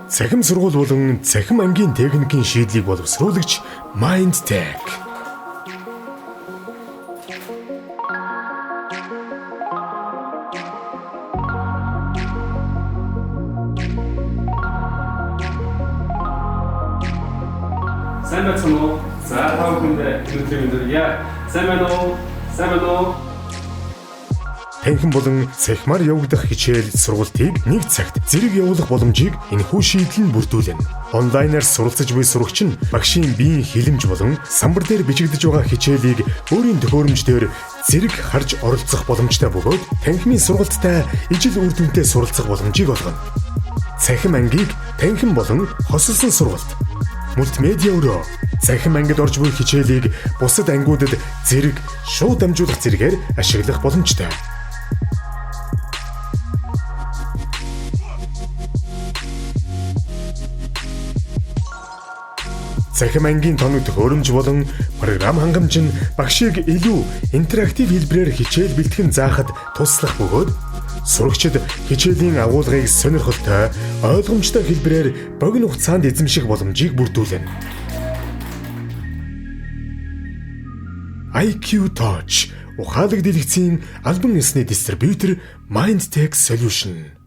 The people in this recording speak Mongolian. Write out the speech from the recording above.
Цахим сургууль болон цахим ангийн техникийн шийдлийг боловсруулагч MindTech. Сайн байна уу? За тав хүндээ өнөөдрийн өдрийгөө сайн байна уу? Сайн байна уу? Танхим болон цахимаар явагдах хичээл сургалтыг нэг цагт зэрэг явуулах боломжийг энэхүү шийдэл нь бүрдүүлнэ. Онлайнаар суралцаж буй сурагч нь багшийн биеийн хилэмж болон самбар дээр бичигдэж байгаа хичээлийг өөрийн төхөөрөмж дээр зэрэг харж оролцох боломжтой бөгөөд танхимын сургалттай ижил үр дүнтэй суралцах боломжийг олгоно. Цахим ангийг танхим болон хосолсон сургалт мультимедиа өрөө цахим ангид орж буй хичээлийг бусад ангиудад зэрэг шууд дамжуулах зэрэгээр ашиглах боломжтой. Цахим ангийн тоног төхөөрөмж болон програм хангамж нь багшийг илүү интерактив хэлбэрээр хичээл бэлтгэн заахад туслах бөгөөд сурагчид хичээлийн агуулгыг сонирхолтой, ойлгомжтой хэлбэрээр богино хугацаанд эзэмших боломжийг бүрдүүлнэ. IQ Touch ухаалаг дэлгэцийн албан ёсны дистрибьютор MindTech Solution.